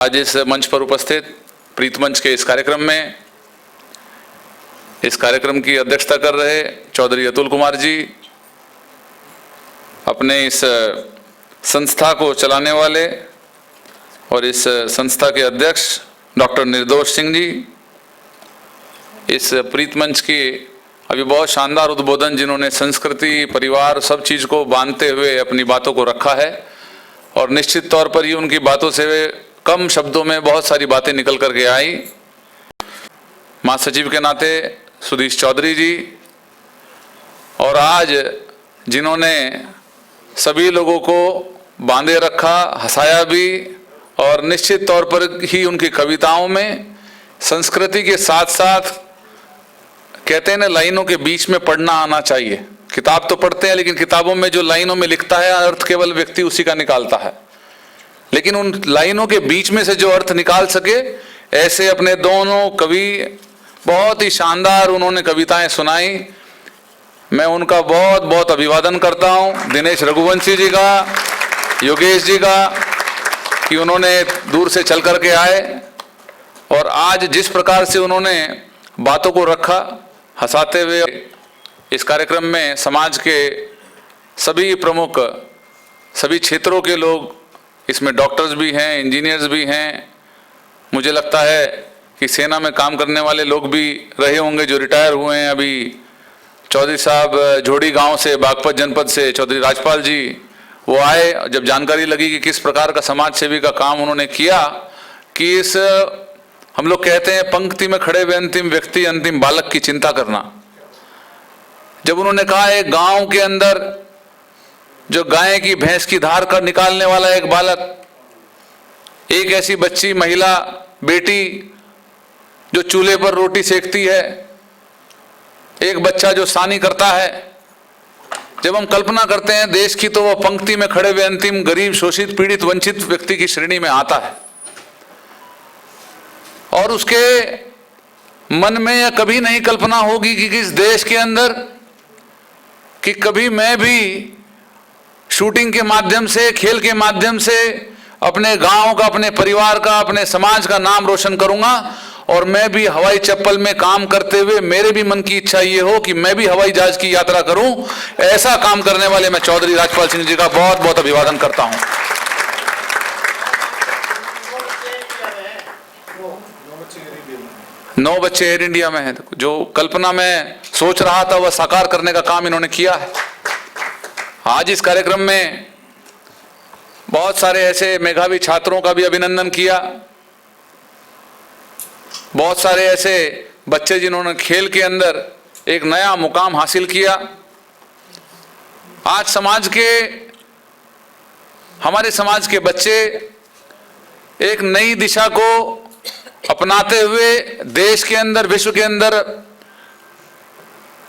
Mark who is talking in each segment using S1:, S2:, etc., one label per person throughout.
S1: आज इस मंच पर उपस्थित प्रीत मंच के इस कार्यक्रम की अध्यक्षता कर रहे चौधरी अतुल कुमार जी, अपने इस संस्था को चलाने वाले और इस संस्था के अध्यक्ष डॉक्टर निर्दोष सिंह जी, इस प्रीत मंच की अभी बहुत शानदार उद्बोधन जिन्होंने संस्कृति, परिवार, सब चीज़ को बांधते हुए अपनी बातों को रखा है और निश्चित तौर पर ही उनकी बातों से कम शब्दों में बहुत सारी बातें निकल करके आई। महासचिव के नाते सुधीश चौधरी जी, और आज जिन्होंने सभी लोगों को बांधे रखा, हंसाया भी, और निश्चित तौर पर ही उनकी कविताओं में संस्कृति के साथ साथ कहते हैं ना, लाइनों के बीच में पढ़ना आना चाहिए। किताब तो पढ़ते हैं लेकिन किताबों में जो लाइनों में लिखता है अर्थ केवल व्यक्ति उसी का निकालता है, लेकिन उन लाइनों के बीच में से जो अर्थ निकाल सके, ऐसे अपने दोनों कवि बहुत ही शानदार उन्होंने कविताएं सुनाई। मैं उनका बहुत बहुत अभिवादन करता हूं, दिनेश रघुवंशी जी का, योगेश जी का, कि उन्होंने दूर से चल करके आए और आज जिस प्रकार से उन्होंने बातों को रखा हंसाते हुए। इस कार्यक्रम में समाज के सभी प्रमुख, सभी क्षेत्रों के लोग, इसमें डॉक्टर्स भी हैं, इंजीनियर्स भी हैं, मुझे लगता है कि सेना में काम करने वाले लोग भी रहे होंगे जो रिटायर हुए हैं अभी। चौधरी साहब झोड़ी गांव से, बागपत जनपद से चौधरी राजपाल जी, वो आए जब जानकारी लगी कि किस प्रकार का समाज सेवी का काम उन्होंने किया, कि इस हम लोग कहते हैं पंक्ति में खड़े हुए अंतिम व्यक्ति, अंतिम बालक की चिंता करना। जब उन्होंने कहा एक गांव के अंदर जो गाय की, भैंस की धार कर निकालने वाला एक बालक, एक ऐसी बच्ची, महिला, बेटी जो चूल्हे पर रोटी सेकती है, एक बच्चा जो सानी करता है, जब हम कल्पना करते हैं देश की, तो वह पंक्ति में खड़े हुए अंतिम गरीब, शोषित, पीड़ित, वंचित व्यक्ति की श्रेणी में आता है। और उसके मन में यह कभी नहीं कल्पना होगी कि इस देश के अंदर कि कभी मैं भी शूटिंग के माध्यम से, खेल के माध्यम से अपने गांव का, अपने परिवार का, अपने समाज का नाम रोशन करूंगा, और मैं भी हवाई चप्पल में काम करते हुए मेरे भी मन की इच्छा ये हो कि मैं भी हवाई जहाज की यात्रा करूं। ऐसा काम करने वाले मैं चौधरी राजपाल सिंह जी का बहुत बहुत अभिवादन करता हूं। 9 बच्चे एयर इंडिया में हैं। जो कल्पना में सोच रहा था वह साकार करने का काम इन्होंने किया है। आज इस कार्यक्रम में बहुत सारे ऐसे मेधावी छात्रों का भी अभिनंदन किया, बहुत सारे ऐसे बच्चे जिन्होंने खेल के अंदर एक नया मुकाम हासिल किया। आज हमारे समाज के बच्चे एक नई दिशा को अपनाते हुए देश के अंदर, विश्व के अंदर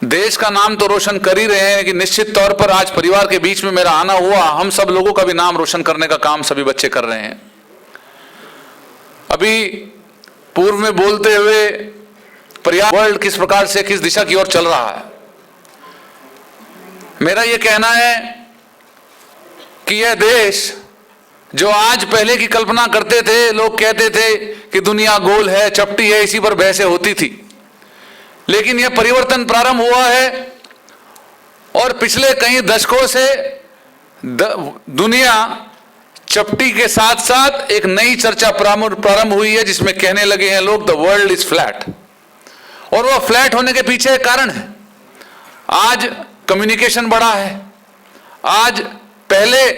S1: देश का नाम तो रोशन कर ही रहे हैं, लेकिन निश्चित तौर पर आज परिवार के बीच में मेरा आना हुआ, हम सब लोगों का भी नाम रोशन करने का काम सभी बच्चे कर रहे हैं। अभी पूर्व में बोलते हुए वर्ल्ड किस प्रकार से, किस दिशा की ओर चल रहा है, मेरा यह कहना है कि यह देश जो आज पहले की कल्पना करते थे, लोग कहते थे कि दुनिया गोल है, चपटी है, इसी पर बहसें होती थी, लेकिन यह परिवर्तन प्रारंभ हुआ है और पिछले कई दशकों से दुनिया चपटी के साथ साथ एक नई चर्चा प्रारंभ हुई है, जिसमें कहने लगे हैं लोग द वर्ल्ड इज फ्लैट। और वह फ्लैट होने के पीछे एक कारण है, आज कम्युनिकेशन बढ़ा है। आज पहले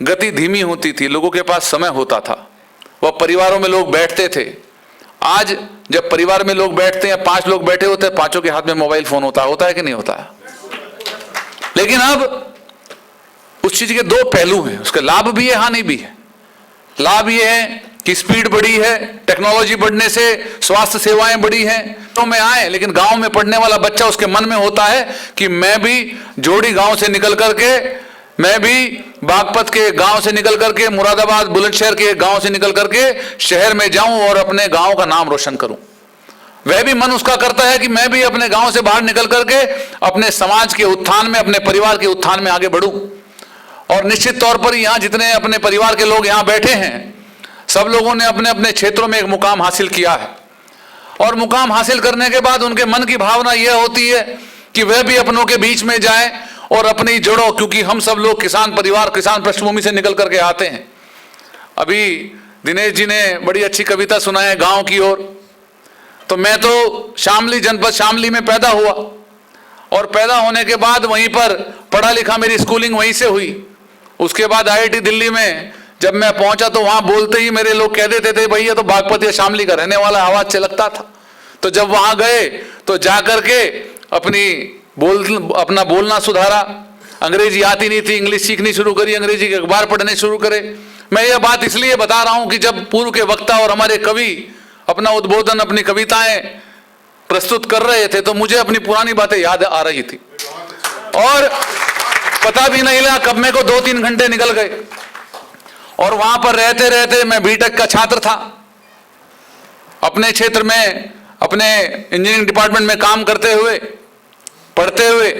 S1: गति धीमी होती थी, लोगों के पास समय होता था, वह परिवारों में लोग बैठते थे। आज जब परिवार में लोग बैठते हैं, 5 लोग बैठे होते हैं, 5 के हाथ में मोबाइल फोन होता है कि नहीं होता है? लेकिन अब उस चीज के 2 पहलू हैं, उसके लाभ भी है, हानि भी है। लाभ ये है कि स्पीड बढ़ी है, टेक्नोलॉजी बढ़ने से स्वास्थ्य सेवाएं बढ़ी हैं, तो में आए, लेकिन गांव में पढ़ने वाला बच्चा, उसके मन में होता है कि मैं भी जोड़ी गांव से निकल करके, मैं भी बागपत के गांव से निकल करके, मुरादाबाद, बुलंदशहर के गांव से निकल करके शहर में जाऊं और अपने गांव का नाम रोशन करूं। वह भी मन उसका करता है कि मैं भी अपने गांव से बाहर निकल करके अपने समाज के उत्थान में, अपने परिवार के उत्थान में आगे बढ़ूं। और निश्चित तौर पर यहाँ जितने अपने परिवार के लोग यहाँ बैठे हैं, सब लोगों ने अपने अपने क्षेत्रों में एक मुकाम हासिल किया है, और मुकाम हासिल करने के बाद उनके मन की भावना यह होती है कि वह भी अपनों के बीच में जाए और अपनी जड़ों, क्योंकि हम सब लोग किसान परिवार, किसान पृष्ठभूमि से निकल करके आते हैं। अभी दिनेश जी ने बड़ी अच्छी कविता सुनाई है गांव की ओर। तो मैं तो शामली, जनपद शामली में पैदा हुआ, और पैदा होने के बाद वहीं पर पढ़ा लिखा, मेरी स्कूलिंग वहीं से हुई। उसके बाद IIT दिल्ली में जब मैं पहुंचा तो वहां बोलते ही मेरे लोग कह देते थे, भैया तो बागपत या शामली का रहने वाला, आवाज चलकता था। तो जब वहां गए तो जाकर के अपना बोलना सुधारा। अंग्रेजी आती नहीं थी, इंग्लिश सीखनी शुरू करी, अंग्रेजी के अखबार पढ़ने शुरू करे। मैं यह बात इसलिए बता रहा हूं कि जब पूर्व के वक्ता और हमारे कवि अपना उद्बोधन, अपनी कविताएं प्रस्तुत कर रहे थे, तो मुझे अपनी पुरानी बातें याद आ रही थी, और पता भी नहीं लगा कब मेरे को 2-3 घंटे निकल गए। और वहां पर रहते रहते मैं B.Tech का छात्र था। अपने क्षेत्र में, अपने इंजीनियरिंग डिपार्टमेंट में काम करते हुए, पढ़ते हुए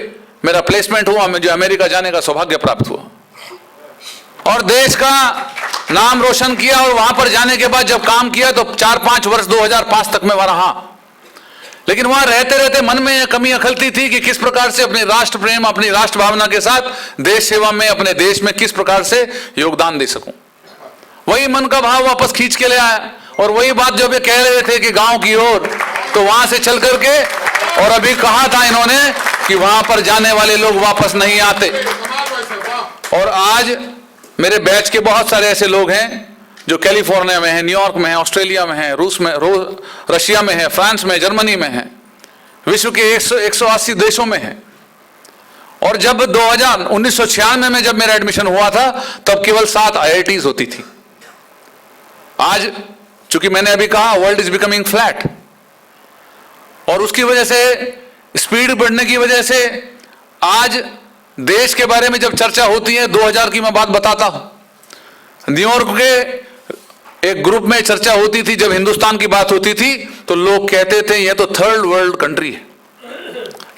S1: मेरा प्लेसमेंट हुआ, मुझे अमेरिका जाने का सौभाग्य प्राप्त हुआ और देश का नाम रोशन किया। और वहां पर जाने के बाद जब काम किया तो 4-5 वर्ष 2005 तक मैं वहां रहा। लेकिन वहां रहते रहते मन में यह कमी अखलती थी कि किस प्रकार से अपने राष्ट्र प्रेम, अपनी राष्ट्र भावना के साथ देश सेवा में, अपने देश में किस प्रकार से योगदान दे सकूं। वही मन का भाव वापस खींच के ले आया। और वही बात जब ये कह रहे थे कि गांव की ओर, तो वहां से चल करके, और अभी कहा था इन्होंने कि वहां पर जाने वाले लोग वापस नहीं आते। और आज मेरे बैच के बहुत सारे ऐसे लोग हैं जो कैलिफोर्निया में हैं, न्यूयॉर्क में हैं, ऑस्ट्रेलिया में हैं, रूस में, रशिया में है, फ्रांस में, जर्मनी में हैं, विश्व के 180 देशों में हैं। और जब 1996 में जब मेरा एडमिशन हुआ था, तब केवल 7 IITs होती थी। आज चूंकि मैंने अभी कहा, वर्ल्ड इज बिकमिंग फ्लैट, और उसकी वजह से, स्पीड बढ़ने की वजह से, आज देश के बारे में जब चर्चा होती है, 2000 की मैं बात बताता हूं। न्यूयॉर्क के एक ग्रुप में चर्चा होती थी, जब हिंदुस्तान की बात होती थी तो लोग कहते थे यह तो थर्ड वर्ल्ड कंट्री है,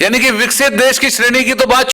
S1: यानी कि विकसित देश की श्रेणी की तो बात